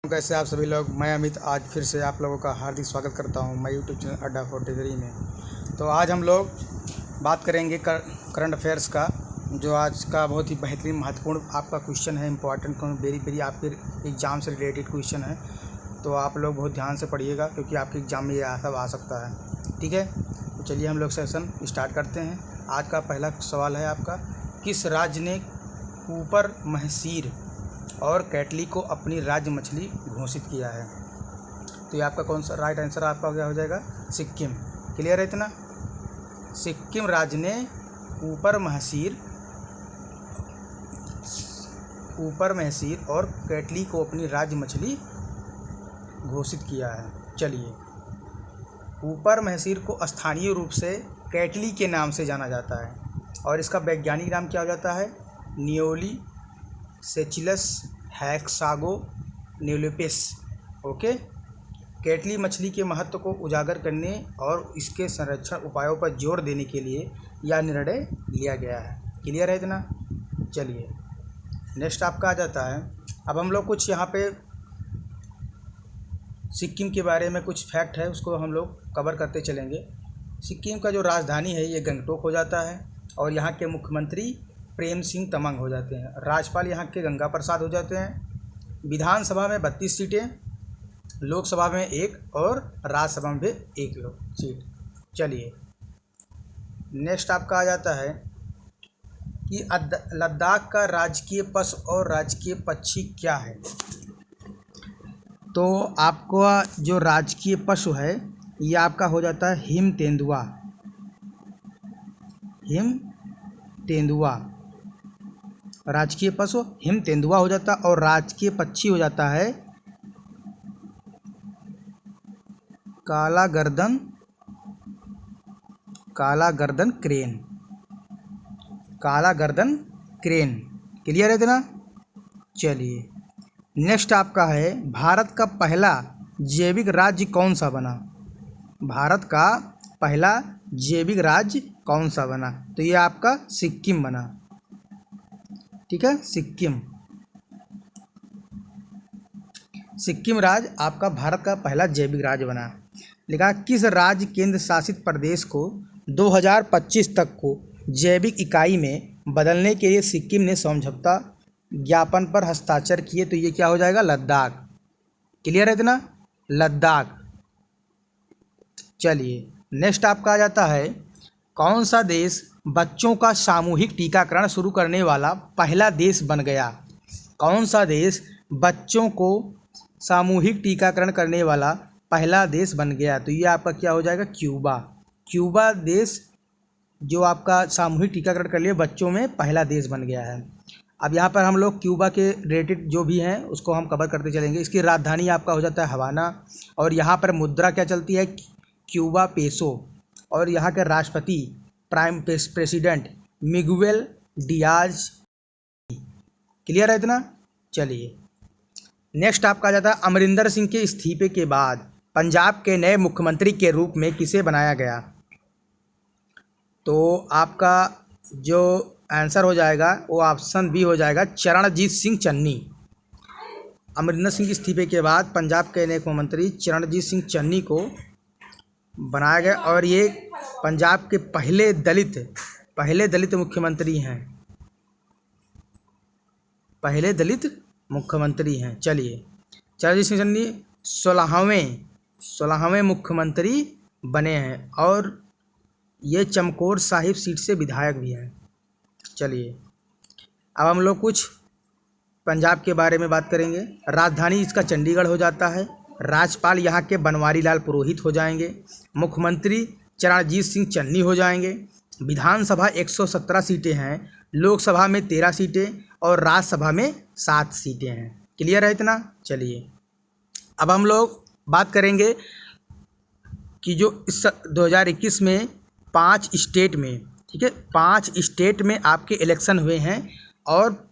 कैसे आप सभी लोग। मैं अमित आज फिर से आप लोगों का हार्दिक स्वागत करता हूं मैं यूट्यूब चैनल अड्डा 43 में। तो आज हम लोग बात करेंगे करंट अफेयर्स का, जो आज का बहुत ही बेहतरीन महत्वपूर्ण आपका क्वेश्चन है। इंपॉर्टेंट वेरी आपके एग्ज़ाम से रिलेटेड क्वेश्चन है, तो आप लोग बहुत ध्यान से पढ़िएगा क्योंकि आपके एग्ज़ाम में ये सब आ सकता है। ठीक है, तो चलिए हम लोग सेशन स्टार्ट करते हैं। आज का पहला सवाल है आपका, किस राज्य ने ऊपर महसीर और कैटली को अपनी राज्य मछली घोषित किया है? तो ये आपका कौन सा राइट आंसर आपका क्या हो जाएगा? सिक्किम। क्लियर है इतना? सिक्किम राज्य ने ऊपर महसीर और कैटली को अपनी राज्य मछली घोषित किया है। चलिए, ऊपर महसीर को स्थानीय रूप से कैटली के नाम से जाना जाता है और इसका वैज्ञानिक नाम क्या हो जाता है? नियोली सेचिलस हेक्सागोनेलोपिस। ओके, कैटली मछली के महत्व को उजागर करने और इसके संरक्षण उपायों पर जोर देने के लिए यह निर्णय लिया गया है। क्लियर है इतना? चलिए, नेक्स्ट आपका आ जाता है। अब हम लोग कुछ यहाँ पे सिक्किम के बारे में कुछ फैक्ट है, उसको हम लोग कवर करते चलेंगे। सिक्किम का जो राजधानी है ये गंगटोक हो जाता है और यहाँ के मुख्यमंत्री प्रेम सिंह तमंग हो जाते हैं। राज्यपाल यहाँ के गंगा प्रसाद हो जाते हैं। विधानसभा में 32 सीटें, लोकसभा में 1 और राज्यसभा में भी 1 सीट। चलिए, नेक्स्ट आपका आ जाता है कि लद्दाख का राजकीय पशु और राजकीय पक्षी क्या है? तो आपका जो राजकीय पशु है ये आपका हो जाता है हिम तेंदुआ। राजकीय पशु हिम तेंदुआ हो जाता है और राजकीय पक्षी हो जाता है काला गर्दन क्रेन। क्लियर है इतना? चलिए, नेक्स्ट आपका है, भारत का पहला जैविक राज्य कौन सा बना? भारत का पहला जैविक राज्य कौन सा बना? तो ये आपका सिक्किम बना। ठीक है, सिक्किम राज्य आपका भारत का पहला जैविक राज्य बना। लिखा, किस राज्य केंद्र शासित प्रदेश को 2025 तक को जैविक इकाई में बदलने के लिए सिक्किम ने समझौता ज्ञापन पर हस्ताक्षर किए? तो ये क्या हो जाएगा? लद्दाख। क्लियर है इतना? लद्दाख। चलिए, नेक्स्ट आपका आ जाता है, कौन सा देश बच्चों का सामूहिक टीकाकरण शुरू करने वाला पहला देश बन गया? कौन सा देश बच्चों को सामूहिक टीकाकरण करने वाला पहला देश बन गया? तो ये आपका क्या हो जाएगा? क्यूबा देश जो आपका सामूहिक टीकाकरण कर लिए बच्चों में पहला देश बन गया है। अब यहाँ पर हम लोग क्यूबा के रिलेटेड जो भी हैं उसको हम कवर करते चलेंगे। इसकी राजधानी आपका हो जाता है हवाना और यहाँ पर मुद्रा क्या चलती है? Cuba peso. और यहाँ के राष्ट्रपति प्रेसिडेंट मिगुएल डियाज। क्लियर है इतना? चलिए, नेक्स्ट आपका आ जाता है, अमरिंदर सिंह के इस्तीफे के बाद पंजाब के नए मुख्यमंत्री के रूप में किसे बनाया गया? तो आपका जो आंसर हो जाएगा वो ऑप्शन बी हो जाएगा, चरणजीत सिंह चन्नी। अमरिंदर सिंह के इस्तीफे के बाद पंजाब के नए मुख्यमंत्री चरणजीत सिंह चन्नी को बनाया गया और ये पंजाब के पहले दलित मुख्यमंत्री हैं। चलिए, चरणजीत सिंह चन्नी 16वें मुख्यमंत्री बने हैं और ये चमकौर साहिब सीट से विधायक भी हैं। चलिए, अब हम लोग कुछ पंजाब के बारे में बात करेंगे। राजधानी इसका चंडीगढ़ हो जाता है। राज्यपाल यहाँ के बनवारी लाल पुरोहित हो जाएंगे। मुख्यमंत्री चरणजीत सिंह चन्नी हो जाएंगे। विधानसभा 117 सीटें हैं, लोकसभा में 13 सीटें और राज्यसभा में 7 सीटें हैं। क्लियर है इतना? चलिए, अब हम लोग बात करेंगे कि जो इस 2021 में 5 स्टेट में, ठीक है, 5 स्टेट में आपके इलेक्शन हुए हैं और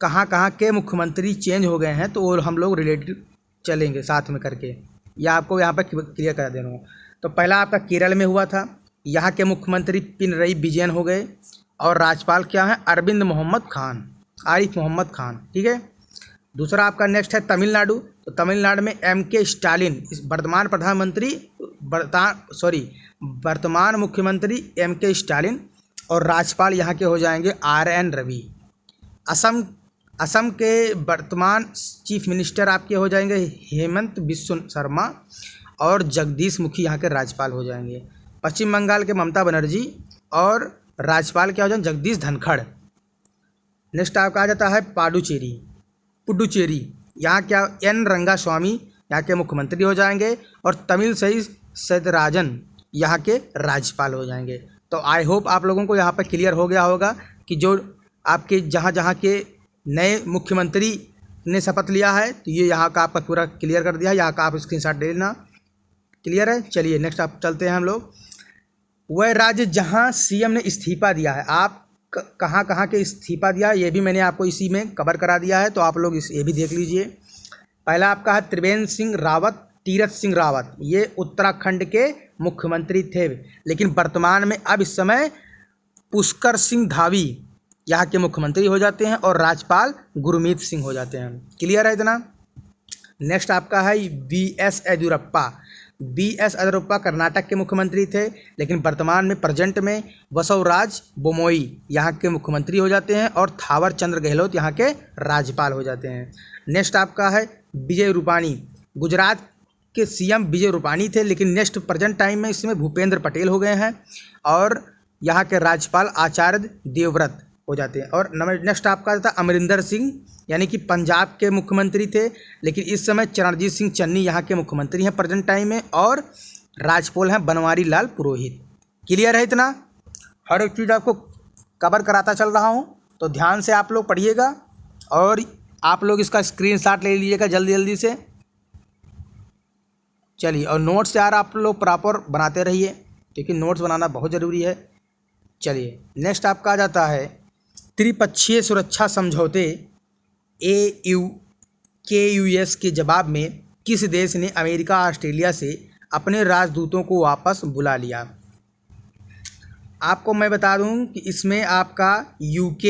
कहाँ कहाँ के मुख्यमंत्री चेंज हो गए हैं, तो वो हम लोग रिलेटेड चलेंगे साथ में करके, या आपको यहाँ पर क्लियर करा दे रहा हूँ। तो पहला आपका केरल में हुआ था, यहाँ के मुख्यमंत्री पिनरई विजयन हो गए और राज्यपाल क्या है? आरिफ मोहम्मद खान। ठीक है, दूसरा आपका नेक्स्ट है तमिलनाडु। तो तमिलनाडु में M.K. स्टालिन इस वर्तमान प्रधानमंत्री, वर्तमान मुख्यमंत्री M.K. स्टालिन, और राज्यपाल यहाँ के हो जाएंगे R.N. रवि। असम के वर्तमान चीफ मिनिस्टर आपके हो जाएंगे हेमंत बिस्व शर्मा, और जगदीश मुखी यहाँ के राज्यपाल हो जाएंगे। पश्चिम बंगाल के ममता बनर्जी, और राज्यपाल क्या हो जाएंगे जगदीश धनखड़। नेक्स्ट आपका आ जाता है पुडुचेरी, यहाँ क्या N. रंगास्वामी यहाँ के मुख्यमंत्री हो जाएंगे, और तमिलसाई सौंदरराजन यहाँ के राज्यपाल हो जाएंगे। तो आई होप आप लोगों को यहाँ पर क्लियर हो गया होगा कि जो आपके जहाँ के नए मुख्यमंत्री ने शपथ लिया है, तो ये यहाँ का आपका पूरा क्लियर कर दिया है, यहाँ का आप स्क्रीनशॉट ले लेना। क्लियर है। चलिए नेक्स्ट आप चलते हैं हम लोग। वह राज्य जहाँ CM ने इस्तीफा दिया है, आप कहाँ के इस्तीफा दिया है ये भी मैंने आपको इसी में कवर करा दिया है, तो आप लोग ये भी देख लीजिए। पहला आपका है त्रिवेंद्र सिंह रावत, तीरथ सिंह रावत, ये उत्तराखंड के मुख्यमंत्री थे, लेकिन वर्तमान में अब इस समय पुष्कर सिंह धामी यहाँ के मुख्यमंत्री हो जाते हैं, और राज्यपाल गुरमीत सिंह हो जाते हैं। क्लियर है इतना। नेक्स्ट आपका है BS येदियुरप्पा कर्नाटक के मुख्यमंत्री थे, लेकिन वर्तमान में प्रेजेंट में बसवराज बोमोई यहाँ के मुख्यमंत्री हो जाते हैं, और थावर चंद्र गहलोत यहाँ के राज्यपाल हो जाते हैं। नेक्स्ट आपका है विजय रूपाणी, गुजरात के CM विजय रूपाणी थे, लेकिन नेक्स्ट प्रेजेंट टाइम में इसमें भूपेंद्र पटेल हो गए हैं, और यहाँ के राज्यपाल आचार्य देवव्रत हो जाते हैं। और नेक्स्ट आपका था अमरिंदर सिंह, यानी कि पंजाब के मुख्यमंत्री थे, लेकिन इस समय चरणजीत सिंह चन्नी यहाँ के मुख्यमंत्री हैं प्रेजेंट टाइम में, और राज्यपाल हैं बनवारी लाल पुरोहित। क्लियर है इतना। हर एक चीज़ आपको कवर कराता चल रहा हूँ, तो ध्यान से आप लोग पढ़िएगा, और आप लोग इसका स्क्रीनशॉट ले लीजिएगा जल्दी से। चलिए, और नोट्स यार आप लोग प्रॉपर बनाते रहिए, क्योंकि नोट्स बनाना बहुत ज़रूरी है। चलिए नेक्स्ट आपका आ जाता है त्रिपक्षीय सुरक्षा समझौते AUKUS के जवाब में किस देश ने अमेरिका ऑस्ट्रेलिया से अपने राजदूतों को वापस बुला लिया। आपको मैं बता दूं कि इसमें आपका UK,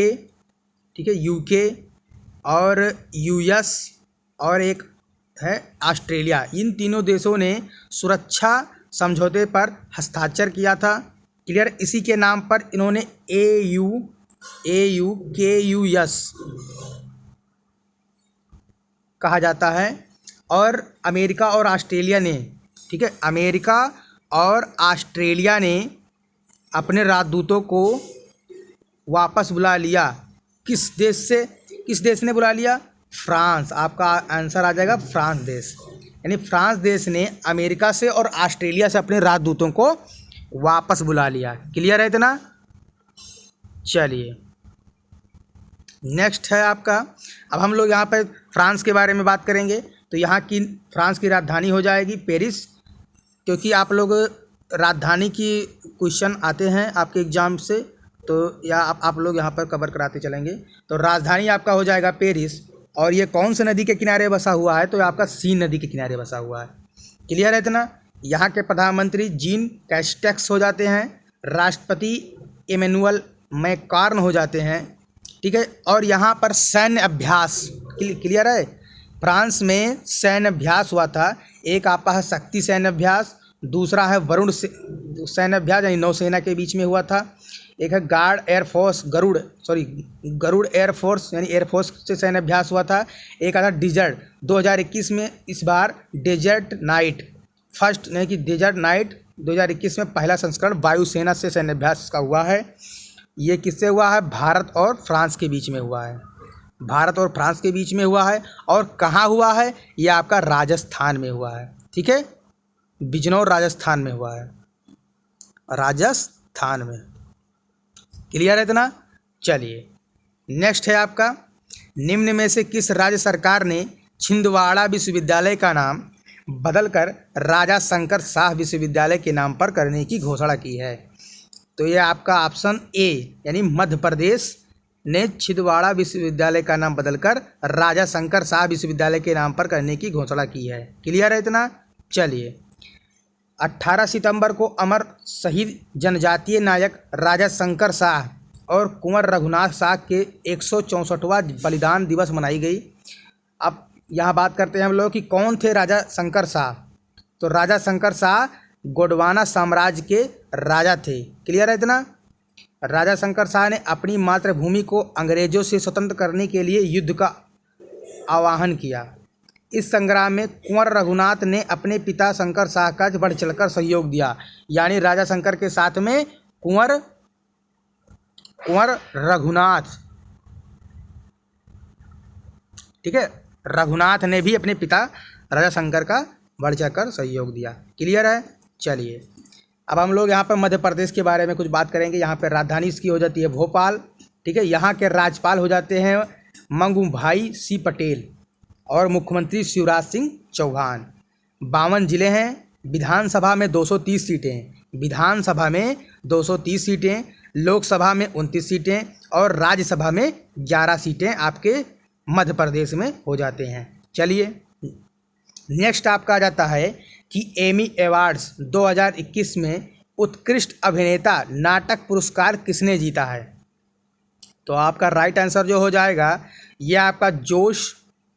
ठीक है, UK और US और एक है ऑस्ट्रेलिया, इन तीनों देशों ने सुरक्षा समझौते पर हस्ताक्षर किया था। क्लियर। इसी के नाम पर इन्होंने AUKUS कहा जाता है, और अमेरिका और ऑस्ट्रेलिया ने, ठीक है, अमेरिका और ऑस्ट्रेलिया ने अपने राजदूतों को वापस बुला लिया। किस देश ने बुला लिया? फ्रांस। आपका आंसर आ जाएगा फ्रांस देश, यानी फ्रांस देश ने अमेरिका से और ऑस्ट्रेलिया से अपने राजदूतों को वापस बुला लिया। क्लियर है इतना। चलिए नेक्स्ट है आपका, अब हम लोग यहाँ पर फ्रांस के बारे में बात करेंगे। तो यहाँ की फ्रांस की राजधानी हो जाएगी पेरिस, क्योंकि आप लोग राजधानी की क्वेश्चन आते हैं आपके एग्ज़ाम से, तो या आप लोग यहाँ पर कवर कराते चलेंगे। तो राजधानी आपका हो जाएगा पेरिस, और ये कौन से नदी के किनारे बसा हुआ है? तो आपका सीन नदी के किनारे बसा हुआ है। क्लियर है इतना। यहाँ के प्रधानमंत्री जीन कैस्टेक्स हो जाते हैं, राष्ट्रपति इमैनुअल मैक्रॉन हो जाते हैं, ठीक है। और यहाँ पर सैन्य अभ्यास, क्लियर है, फ्रांस में सैन्य अभ्यास हुआ था। एक आपका है शक्ति सैन्य अभ्यास, दूसरा है वरुण सैन्य अभ्यास, यानी नौसेना के बीच में हुआ था। एक है गार्ड एयरफोर्स गरुड़ एयरफोर्स, यानी एयरफोर्स से सैन्य अभ्यास हुआ था। एक आता डिजर्ट 2021 में, इस बार डेजर्ट नाइट फर्स्ट, यानी कि डेजर्ट नाइट 2021 में पहला संस्करण वायुसेना से सैन्य अभ्यास का हुआ है। ये किससे हुआ है? भारत और फ्रांस के बीच में हुआ है, भारत और फ्रांस के बीच में हुआ है। और कहाँ हुआ है? ये आपका राजस्थान में हुआ है, ठीक है, बिजनौर राजस्थान में हुआ है, राजस्थान में। क्लियर है इतना। चलिए नेक्स्ट है आपका, निम्न में से किस राज्य सरकार ने छिंदवाड़ा विश्वविद्यालय का नाम बदलकर राजा शंकर शाह विश्वविद्यालय के नाम पर करने की घोषणा की है? तो ये आपका ऑप्शन ए, यानी मध्य प्रदेश ने छिंदवाड़ा विश्वविद्यालय का नाम बदलकर राजा शंकर शाह विश्वविद्यालय के नाम पर करने की घोषणा की है। क्लियर है इतना। चलिए 18 सितंबर को अमर शहीद जनजातीय नायक राजा शंकर शाह और कुंवर रघुनाथ शाह के 164वां बलिदान दिवस मनाई गई। अब यहाँ बात करते हैं हम लोग कि कौन थे राजा शंकर शाह। तो राजा शंकर शाह गोंडवाना साम्राज्य के राजा थे। क्लियर है इतना। राजा शंकर शाह ने अपनी मातृभूमि को अंग्रेजों से स्वतंत्र करने के लिए युद्ध का आह्वान किया। इस संग्राम में कुंवर रघुनाथ ने अपने पिता शंकर शाह का बढ़ चढ़कर सहयोग दिया। यानी राजा शंकर के साथ में कुंवर रघुनाथ, ठीक है, रघुनाथ ने भी अपने पिता राजा शंकर का बढ़ चढ़कर सहयोग दिया। क्लियर है। चलिए अब हम लोग यहाँ पर मध्य प्रदेश के बारे में कुछ बात करेंगे। यहाँ पर राजधानी इसकी हो जाती है भोपाल, ठीक है। यहाँ के राज्यपाल हो जाते हैं मंगूभाई सी पटेल और मुख्यमंत्री शिवराज सिंह चौहान। 52 जिले हैं। विधानसभा में 230 सीटें, विधानसभा में 230 सीटें, लोकसभा में 29 सीटें और राज्यसभा में 11 सीटें आपके मध्य प्रदेश में हो जाते हैं। चलिए नेक्स्ट आपका आ जाता है कि एमी अवार्ड्स 2021 में उत्कृष्ट अभिनेता नाटक पुरस्कार किसने जीता है। तो आपका राइट आंसर जो हो जाएगा ये आपका जोश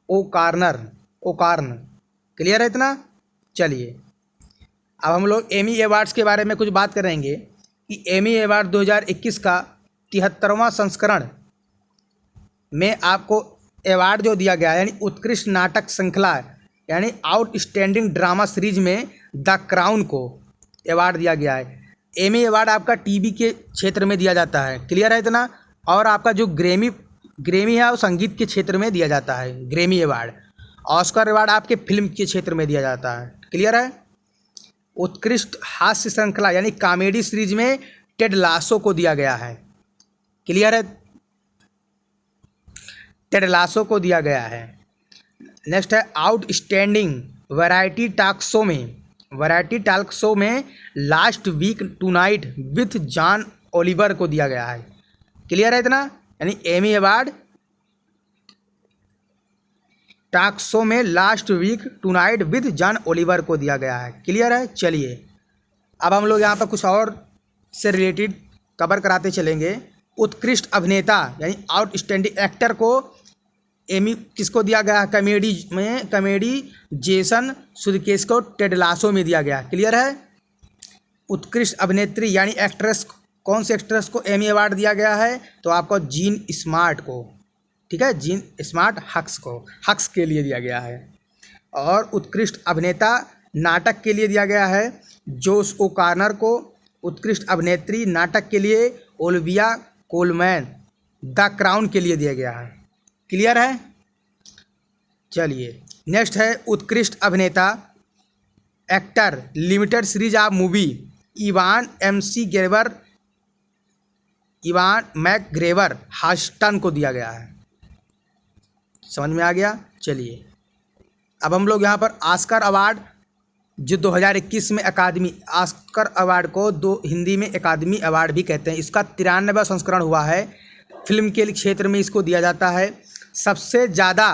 ओकार्न। क्लियर है इतना। चलिए अब हम लोग एमी अवार्ड्स के बारे में कुछ बात करेंगे कि एमी अवार्ड 2021 का 73वां संस्करण में आपको अवार्ड जो दिया गया है यानी उत्कृष्ट नाटक श्रृंखला यानी आउटस्टैंडिंग ड्रामा सीरीज में द क्राउन को अवार्ड दिया गया है। एमी अवार्ड आपका टीवी के क्षेत्र में दिया जाता है। क्लियर है इतना। और आपका जो ग्रेमी है वो संगीत के क्षेत्र में दिया जाता है ग्रेमी अवार्ड। ऑस्कर अवार्ड आपके फिल्म के क्षेत्र में दिया जाता है। क्लियर है। उत्कृष्ट हास्य श्रृंखला यानी कॉमेडी सीरीज में टेड लासो को दिया गया है। क्लियर है। टेड लासो को दिया गया है। नेक्स्ट है आउटस्टैंडिंग वैरायटी टॉक शो में last week tonight with John Oliver को दिया गया है। क्लियर है इतना। यानी एमी अवार्ड टॉक शो में last week tonight with John Oliver को दिया गया है। क्लियर है। चलिए अब हम लोग यहाँ पर कुछ और से रिलेटेड कवर कराते चलेंगे। उत्कृष्ट अभिनेता यानी आउटस्टैंडिंग एक्टर को एमी किसको दिया गया है। कॉमेडी जेसन सुदेकिस को टेड लासो में दिया गया। क्लियर है। उत्कृष्ट अभिनेत्री यानी एक्ट्रेस कौन सी एक्ट्रेस को एमी अवार्ड दिया गया है। तो आपको जीन स्मार्ट को, ठीक है, जीन स्मार्ट हक्स के लिए दिया गया है। और उत्कृष्ट अभिनेता नाटक के लिए दिया गया है जोश ओकार्नर को। उत्कृष्ट अभिनेत्री नाटक के लिए ओलिविया कोलमैन द क्राउन के लिए दिया गया है। क्लियर है। चलिए नेक्स्ट है उत्कृष्ट अभिनेता actor limited series of movie Ewan McGregor Halston को दिया गया है। समझ में आ गया। चलिए अब हम लोग यहाँ पर ऑस्कर अवार्ड जो 2021 में ऑस्कर अवार्ड को हिंदी में अकादमी अवार्ड भी कहते हैं। इसका 93वां संस्करण हुआ है। फिल्म के क्षेत्र में इसको दिया जाता है। सबसे ज़्यादा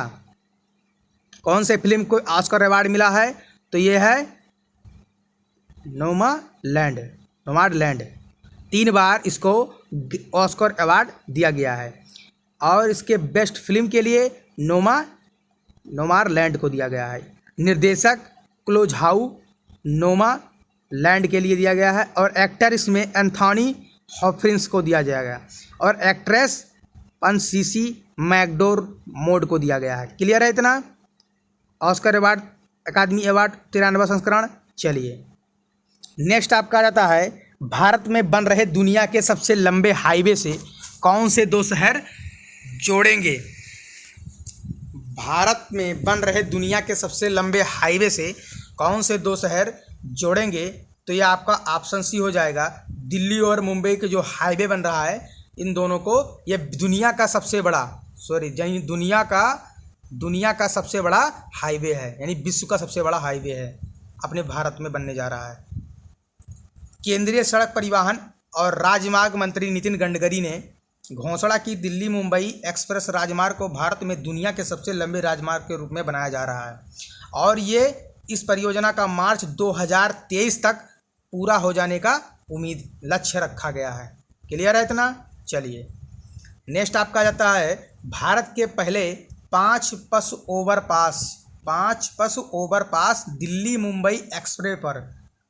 कौन से फिल्म को ऑस्कर अवार्ड मिला है। तो ये है नोमाडलैंड। 3 बार इसको ऑस्कर अवार्ड दिया गया है। और इसके बेस्ट फिल्म के लिए नोमाडलैंड को दिया गया है। निर्देशक क्लोजहाउ नोमाडलैंड के लिए दिया गया है। और एक्टर इसमें एंथोनी हॉपकिंस को दिया जाएगा। और एक्ट्रेस पनसीसी मैकडोरमोड को दिया गया है। क्लियर है इतना। ऑस्कर अवार्ड अकादमी अवार्ड 93वां संस्करण। चलिए नेक्स्ट आपका आ जाता है भारत में बन रहे दुनिया के सबसे लंबे हाईवे से कौन से 2 शहर जोड़ेंगे। भारत में बन रहे दुनिया के सबसे लंबे हाईवे से कौन से 2 शहर जोड़ेंगे। तो ये आपका ऑप्शन सी हो जाएगा। दिल्ली और मुंबई के जो हाईवे बन रहा है इन दोनों को ये दुनिया का सबसे बड़ा हाईवे है यानी विश्व का सबसे बड़ा हाईवे है अपने भारत में बनने जा रहा है। केंद्रीय सड़क परिवहन और राजमार्ग मंत्री नितिन गडकरी ने घोषणा की दिल्ली मुंबई एक्सप्रेस राजमार्ग को भारत में दुनिया के सबसे लंबे राजमार्ग के रूप में बनाया जा रहा है। और ये इस परियोजना का मार्च 2023 तक पूरा हो जाने का लक्ष्य रखा गया है। क्लियर है इतना। चलिए नेक्स्ट आपका आ जाता है भारत के पहले 5 पस ओवरपास दिल्ली मुंबई एक्सप्रेस पर,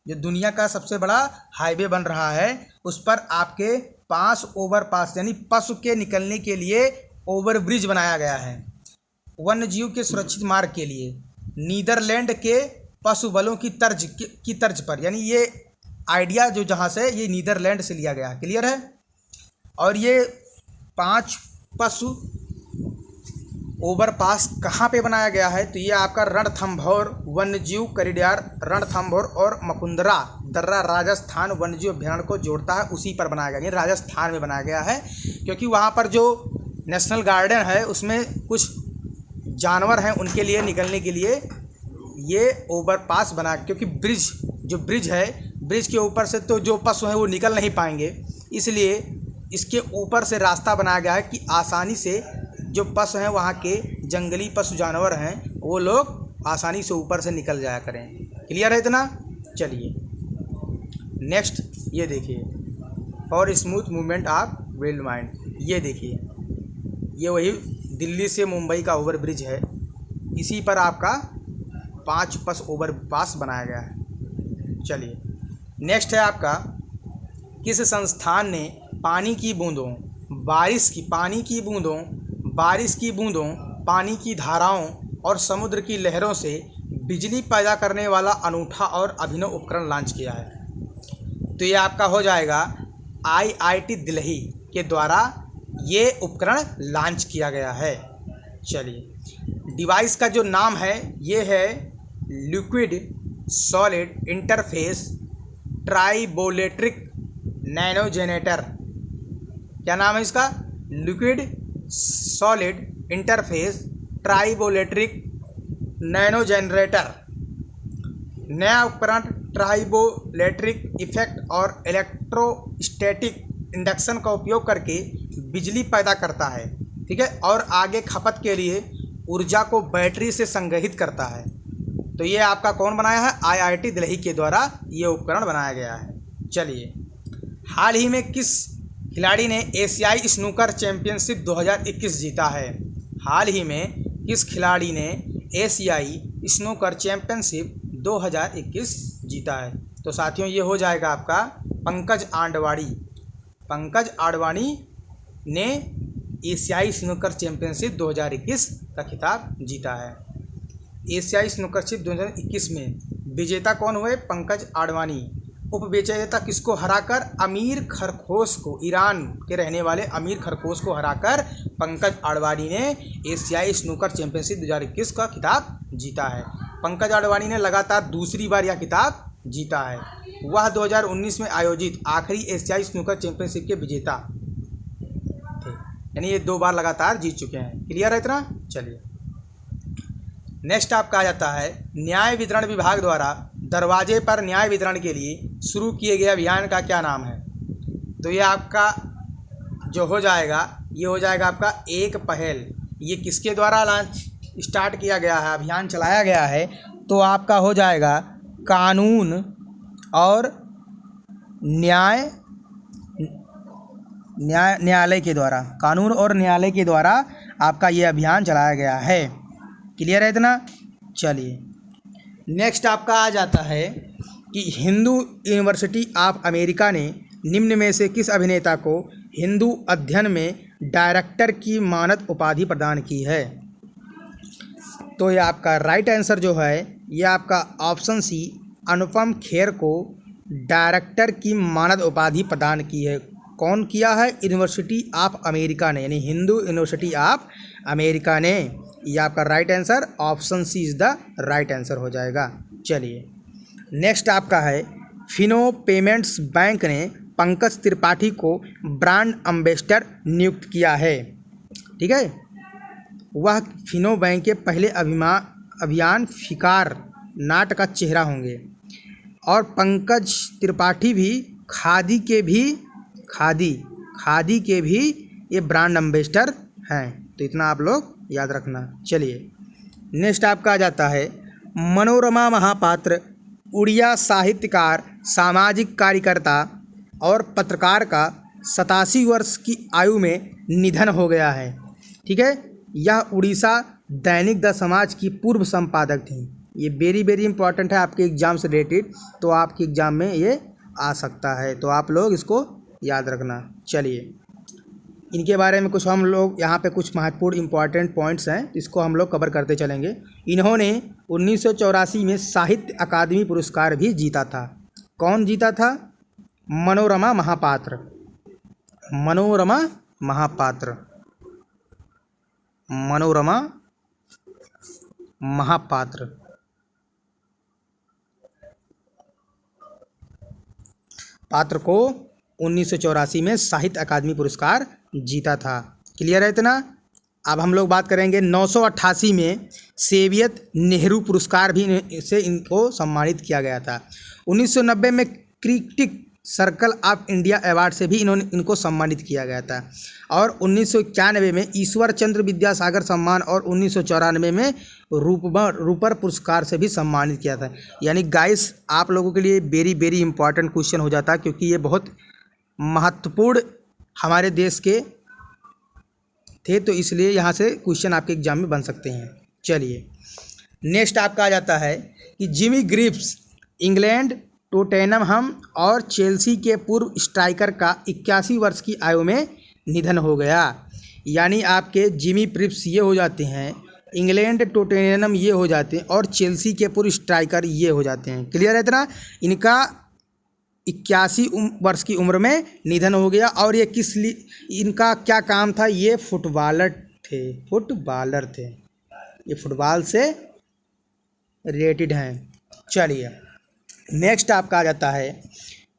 जो दुनिया का सबसे बड़ा हाईवे बन रहा है, उस पर आपके 5 ओवरपास यानी पशु के निकलने के लिए ओवरब्रिज बनाया गया है वन्य जीव के सुरक्षित मार्ग के लिए, नीदरलैंड के पशु बलों की तर्ज पर। यानी ये आइडिया जो जहाँ से, ये नीदरलैंड से लिया गया। क्लियर है। और ये 5 पशु ओवरपास कहाँ पे बनाया गया है, तो ये आपका रणथंभौर वन्यजीव कॉरिडोर, रणथंभौर और मुकुंदरा दर्रा राजस्थान वन्यजीव अभ्यारण्य को जोड़ता है, उसी पर बनाया गया। ये राजस्थान में बनाया गया है, क्योंकि वहाँ पर जो नेशनल गार्डन है उसमें कुछ जानवर हैं, उनके लिए निकलने के लिए ये ओवरपास बना, क्योंकि ब्रिज है, ब्रिज के ऊपर से तो जो पशु हैं वो निकल नहीं पाएंगे, इसलिए इसके ऊपर से रास्ता बनाया गया है कि आसानी से जो पशु हैं, वहाँ के जंगली पशु जानवर हैं, वो लोग आसानी से ऊपर से निकल जाया करें। क्लियर है इतना। चलिए नेक्स्ट ये देखिए, for smooth movement of wild mind. ये देखिए, ये वही दिल्ली से मुंबई का ओवरब्रिज है, इसी पर आपका 5 पस ओवरपास बनाया गया है। चलिए नेक्स्ट है आपका, किस संस्थान ने पानी की बूंदों, बारिश की बूंदों, पानी की धाराओं और समुद्र की लहरों से बिजली पैदा करने वाला अनूठा और अभिनव उपकरण लॉन्च किया है? तो ये आपका हो जाएगा IIT दिल्ली के द्वारा ये उपकरण लॉन्च किया गया है। चलिए डिवाइस का जो नाम है ये है liquid solid interface triboelectric nano generator. क्या नाम है इसका? Liquid solid interface triboelectric nano generator. नया उपकरण ट्राइबोलेट्रिक इफेक्ट और इलेक्ट्रोस्टैटिक इंडक्शन का उपयोग करके बिजली पैदा करता है, ठीक है, और आगे खपत के लिए ऊर्जा को बैटरी से संग्रहित करता है। तो ये आपका कौन बनाया है? IIT दिल्ली के द्वारा ये उपकरण बनाया गया है। चलिए, हाल ही में किस खिलाड़ी ने एशियाई स्नूकर चैंपियनशिप 2021 जीता है? हाल ही में किस खिलाड़ी ने एशियाई स्नूकर चैंपियनशिप 2021 जीता है? तो साथियों ये हो जाएगा आपका पंकज आडवाणी ने एशियाई स्नूकर चैंपियनशिप 2021 का खिताब जीता है। एशियाई स्नूकरशिप 2021 में विजेता कौन हुए? पंकज आडवाणी। उपविजेता किसको हराकर? अमीर खरगोश को, ईरान के रहने वाले अमीर खरगोश को हराकर पंकज आडवाणी ने एशियाई स्नूकर चैंपियनशिप 2021 का खिताब जीता है। पंकज आडवाणी ने लगातार दूसरी बार यह खिताब जीता है। वह 2019 में आयोजित आखिरी एशियाई स्नूकर चैंपियनशिप के विजेता थे, यानी ये 2 बार लगातार जीत चुके हैं। क्लियर है इतना? चलिए नेक्स्ट आपका आ जाता है, न्याय वितरण विभाग द्वारा दरवाजे पर न्याय वितरण के लिए शुरू किए गए अभियान का क्या नाम है? तो ये आपका जो हो जाएगा, ये हो जाएगा आपका एक पहल। ये किसके द्वारा लॉन्च स्टार्ट किया गया है, अभियान चलाया गया है? तो आपका हो जाएगा कानून और न्यायालय के द्वारा, कानून और न्यायालय के द्वारा आपका ये अभियान चलाया गया है। क्लियर है इतना? चलिए नेक्स्ट आपका आ जाता है कि हिंदू यूनिवर्सिटी ऑफ अमेरिका ने निम्न में से किस अभिनेता को हिंदू अध्ययन में डायरेक्टर की मानद उपाधि प्रदान की है? तो ये आपका राइट आंसर जो है, ये आपका ऑप्शन सी, अनुपम खेर को डायरेक्टर की मानद उपाधि प्रदान की है। कौन किया है? यूनिवर्सिटी ऑफ अमेरिका ने, यानी हिंदू यूनिवर्सिटी ऑफ अमेरिका ने। ये आपका right answer option C is the right answer हो जाएगा। चलिए नेक्स्ट आपका है, फिनो पेमेंट्स बैंक ने पंकज त्रिपाठी को ब्रांड एम्बेसडर नियुक्त किया है, ठीक है। वह फिनो बैंक के पहले अभियान फिकार नाट का चेहरा होंगे और पंकज त्रिपाठी भी खादी के भी ये ब्रांड एम्बेसडर हैं। तो इतना आप लोग याद रखना। चलिए नेक्स्ट आपका आ जाता है, मनोरमा महापात्र उड़िया साहित्यकार, सामाजिक कार्यकर्ता और पत्रकार का 87 वर्ष की आयु में निधन हो गया है, ठीक है। यह उड़ीसा दैनिक द समाज की पूर्व संपादक थी। ये वेरी वेरी इंपॉर्टेंट है आपके एग्जाम से रिलेटेड, तो आपके एग्जाम में ये आ सकता है, तो आप लोग इसको याद रखना। चलिए इनके बारे में कुछ हम लोग यहाँ पे कुछ महत्वपूर्ण इंपॉर्टेंट पॉइंट्स हैं, इसको हम लोग कवर करते चलेंगे। इन्होंने 1984 में साहित्य अकादमी पुरस्कार भी जीता था। कौन जीता था? मनोरमा महापात्र। मनोरमा महापात्र। मनोरमा महापात्र। पात्र को 1984 में साहित्य अकादमी पुरस्कार जीता था। क्लियर है इतना? अब हम लोग बात करेंगे 988 में सेवियत नेहरू पुरस्कार भी से इनको सम्मानित किया गया था। 1990 में critic circle of India award से भी इनको सम्मानित किया गया था। और 1991 में ईश्वर चंद्र विद्यासागर सम्मान और 1994 में रूपर पुरस्कार से भी सम्मानित किया था। यानी गाइस आप लोगों के लिए वेरी वेरी इंपॉर्टेंट क्वेश्चन हो जाता है, क्योंकि ये बहुत महत्वपूर्ण हमारे देश के थे, तो इसलिए यहाँ से क्वेश्चन आपके एग्जाम में बन सकते हैं। चलिए नेक्स्ट आपका आ जाता है कि जिमी ग्रिव्स इंग्लैंड, टोटेनहम और चेल्सी के पूर्व स्ट्राइकर का 81 वर्ष की आयु में निधन हो गया। यानी आपके जिमी ग्रिव्स ये हो जाते हैं, इंग्लैंड टोटेनहम ये हो जाते हैं और चेल्सी के पूर्व स्ट्राइकर ये हो जाते हैं। क्लियर है इतना? इनका 81 वर्ष की उम्र में निधन हो गया। और ये किस लिए, इनका क्या काम था? ये फुटबॉलर थे। ये फुटबॉल से रिलेटेड हैं। चलिए नेक्स्ट आपका आ जाता है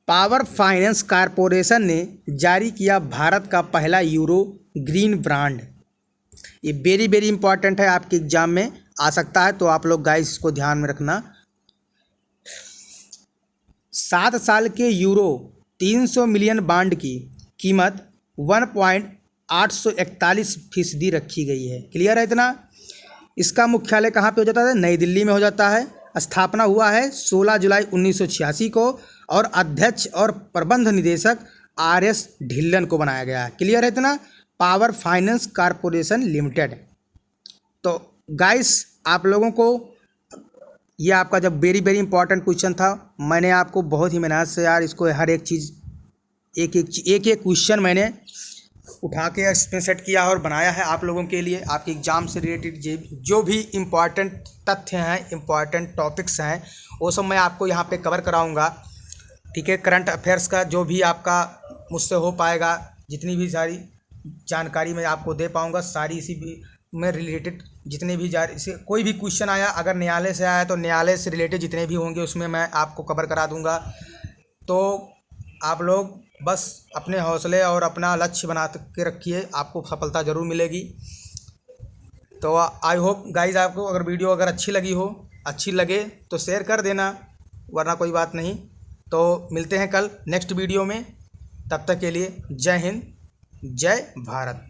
पावर फाइनेंस कॉरपोरेशन ने जारी किया भारत का पहला यूरो ग्रीन बॉन्ड। ये वेरी वेरी इंपॉर्टेंट है, आपके एग्जाम में आ सकता है, तो आप लोग गाइस इसको ध्यान में रखना। 7 साल के यूरो 300 मिलियन बॉन्ड की कीमत 1.841% रखी गई है। क्लियर है इतना? इसका मुख्यालय कहाँ पे हो जाता है? नई दिल्ली में हो जाता है। स्थापना हुआ है 16 जुलाई 1986 को और अध्यक्ष और प्रबंध निदेशक RS ढिल्लन को बनाया गया है। क्लियर है इतना? Power finance corporation limited. तो गाइस आप लोगों को ये आपका जब वेरी वेरी इंपॉर्टेंट क्वेश्चन था, मैंने आपको बहुत ही मेहनत से यार इसको हर एक चीज़ एक एक क्वेश्चन मैंने उठा के इसमें सेट किया और बनाया है आप लोगों के लिए। आपके एग्ज़ाम से रिलेटेड जो भी इम्पॉर्टेंट तथ्य हैं, इम्पॉर्टेंट टॉपिक्स हैं, वो सब मैं आपको यहाँ पे कवर कराऊँगा। ठीक है, करंट अफेयर्स का जो भी आपका मुझसे हो पाएगा, जितनी भी सारी जानकारी मैं आपको दे पाऊँगा, सारी इसी भी में रिलेटेड जितने भी इसे कोई भी क्वेश्चन आया, अगर न्यायालय से आया तो न्यायालय से रिलेटेड जितने भी होंगे उसमें मैं आपको कवर करा दूँगा। तो आप लोग बस अपने हौसले और अपना लक्ष्य बना के रखिए, आपको सफलता ज़रूर मिलेगी। तो आई होप गाइज आपको अगर वीडियो अगर अच्छी लगे तो शेयर कर देना, वरना कोई बात नहीं। तो मिलते हैं कल नेक्स्ट वीडियो में, तब तक के लिए जय हिंद, जय भारत।